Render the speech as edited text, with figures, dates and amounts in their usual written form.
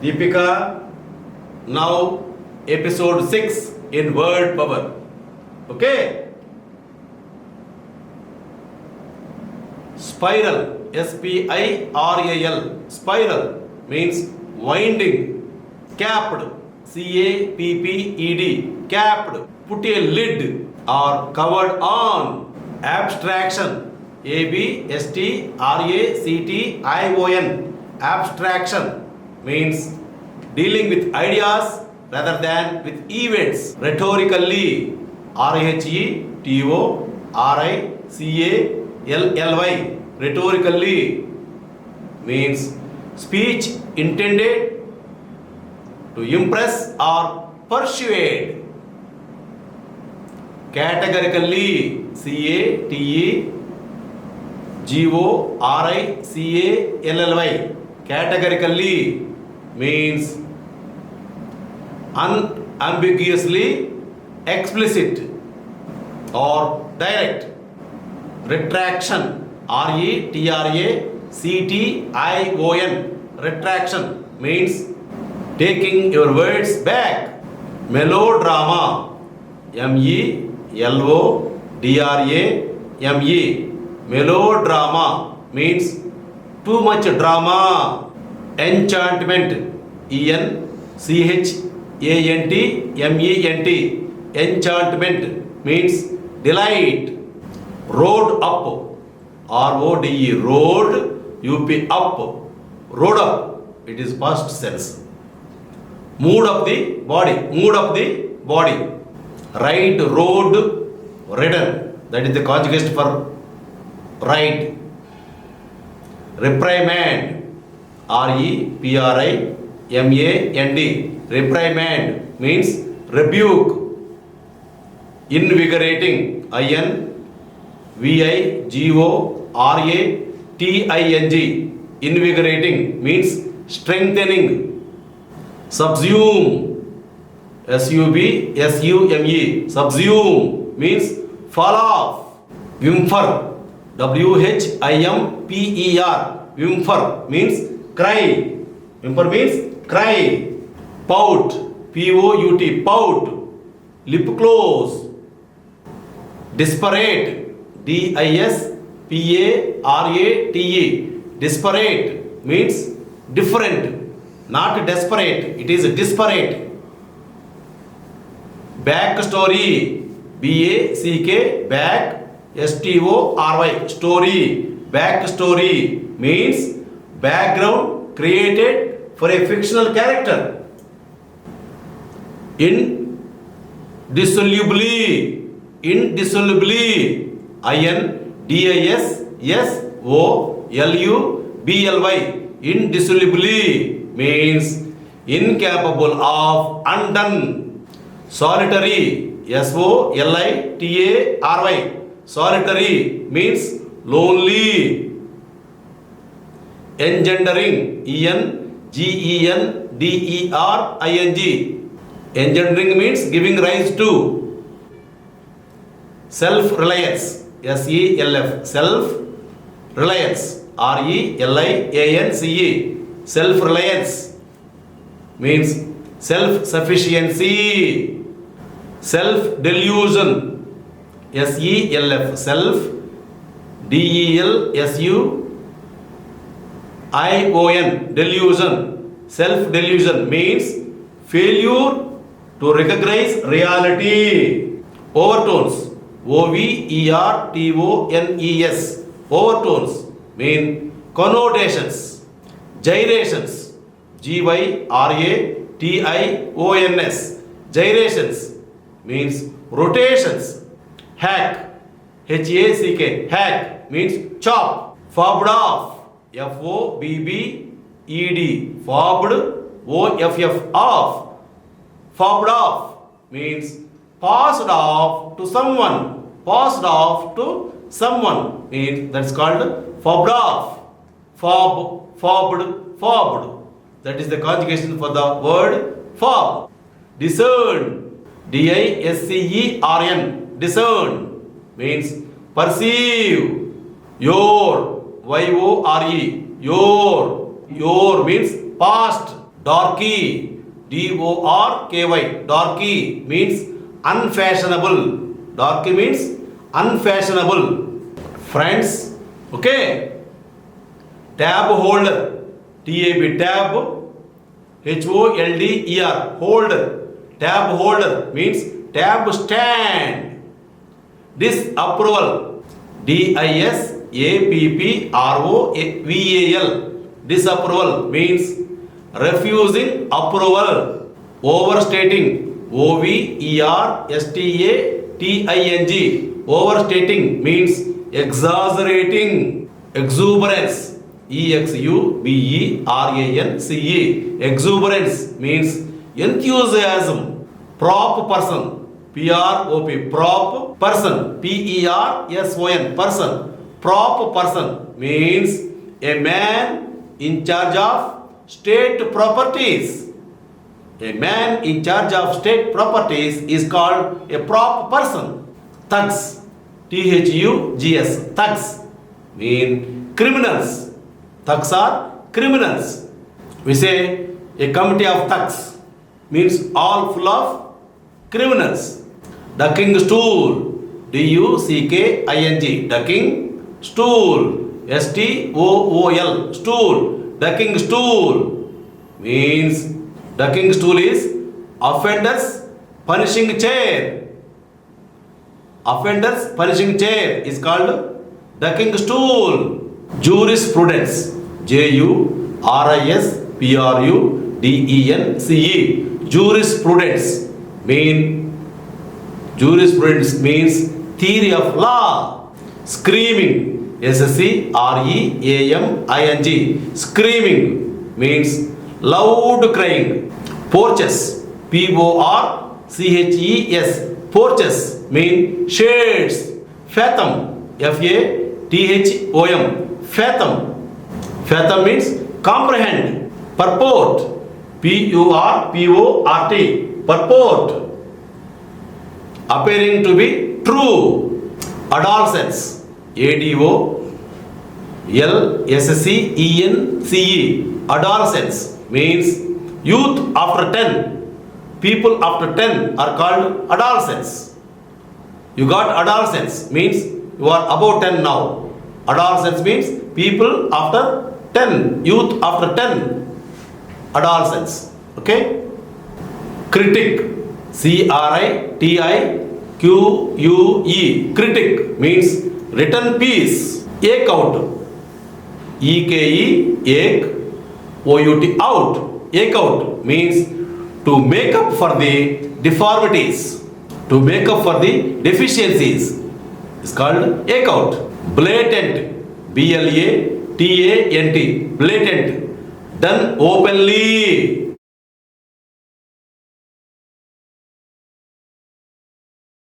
Deepika, now episode 6 in word power. Okay? Spiral, S-P-I-R-A-L, spiral means winding. Capped, C-A-P-P-E-D, capped. Put a lid or covered on. Abstraction, A-B-S-T-R-A-C-T-I-O-N, abstraction means dealing with ideas rather than with events. Rhetorically, R-H-E-T-O-R-I-C-A-L-L-Y, rhetorically means speech intended to impress or persuade. Categorically, C-A-T-E-G-O-R-I-C-A-L-L-Y, categorically means unambiguously explicit or direct. Retraction, R-E-T-R-A-C-T-I-O-N, retraction means taking your words back. Melodrama, M-E-L-O-D-R-A-M-E, melodrama means too much drama. Enchantment, E-N-C-H-A-N-T-M-E-N-T, enchantment means delight. Road up, R-O-D-E, road, U-P, up, road up, it is past sense. Mood of the body, mood of the body. Ride, road, ridden, that is the conjugation for ride. Reprimand, R-E-P-R-I-M-A-N-D, reprimand means rebuke. Invigorating, I-N-V-I-G-O-R-A-T-I-N-G, invigorating means strengthening. Subsume, S-U-B-S-U-M-E, subsume means fall off. Whimper, W-H-I-M-P-E-R, whimper means cry. Whimper means cry. Pout, P-O-U-T, pout, lip close. Disparate, D-I-S-P-A-R-A-T-E, disparate means different, not desperate, it is disparate. Back story, B-A-C-K, back, S-T-O-R-Y, story. Back story means background created for a fictional character. Indissolubly, indissolubly, I-N-D-I-S-S-O-L-U-B-L-Y, indissolubly means incapable of, undone. Solitary, S-O-L-I-T-A-R-Y, solitary means lonely. Engendering, E-N-G-E-N-D-E-R-I-N-G, engendering means giving rise to. Self-reliance, S-E-L-F, self-reliance, R-E-L-I-A-N-C-E, self-reliance means self-sufficiency. Self-delusion, S-E-L-F, self, D-E-L-S-U-I-O-N, delusion. Self-delusion means failure to recognize reality. Overtones, O-V-E-R-T-O-N-E-S, overtones mean connotations. Gyrations, G-Y-R-A-T-I-O-N-S, gyrations means rotations. Hack, H-A-C-K, hack means chop. Fobbed off, F-O-B-B-E-D, fobbed, O-F-F, off. Fobbed off means passed off to someone. Passed off to someone means that's called fobbed off. Fob, fobbed, fobbed. That is the conjugation for the word fob. Discern, D-I-S-C-E-R-N, discern means perceive. Your, Y-O-R-E, your means past. Darky, D-O-R-K-Y, darky means unfashionable. Darky means unfashionable. Friends, okay? Tab holder, T-A-B, tab, H-O-L-D-E-R, holder. Tab holder means tab stand. Disapproval, D-I-S-A-P-P-R-O-V-A-L, disapproval means refusing approval. Overstating, O-V-E-R-S-T-A-T-I-N-G, overstating means exaggerating. Exuberance, E-X-U-B-E-R-A-N-C-E, exuberance means enthusiasm. Prop person, P-R-O-P, prop person, P-E-R-S-O-N, person. Prop person means a man in charge of state properties. A man in charge of state properties is called a prop person. Thugs, T-H-U-G-S, thugs mean criminals. Thugs are criminals. We say a committee of thugs means all full of criminals. Ducking stool, D-U-C-K-I-N-G, ducking stool, S-T-O-O-L, stool. Ducking stool means ducking stool is offenders punishing chair. Offenders punishing chair is called ducking stool. Jurisprudence, J-U-R-I-S-P-R-U-D-E-N-C-E, jurisprudence means theory of law. Screaming, S-C-R-E-A-M-I-N-G, screaming means loud crying. Porches, P-O-R-C-H-E-S, porches mean shades. Fathom, F-A-T-H-O-M, fathom. Fathom means comprehend. Purport, P-U-R-P-O-R-T, purport, appearing to be true. Adolescence, A-D-O-L-S-C-E-N-C-E, adolescence means youth after 10. People after 10 are called adolescents. You got adolescence means you are above 10 now. Adolescence means people after 10, youth after 10, adolescents. Okay? Critic, C-R-I-T-I-Q-U-E, critic means written piece. Ache out, E-K-E, ache, O-U-T, out. Ache out means to make up for the deformities, to make up for the deficiencies is called ache out. Blatant, B-L-A-T-A-N-T, blatant, done openly.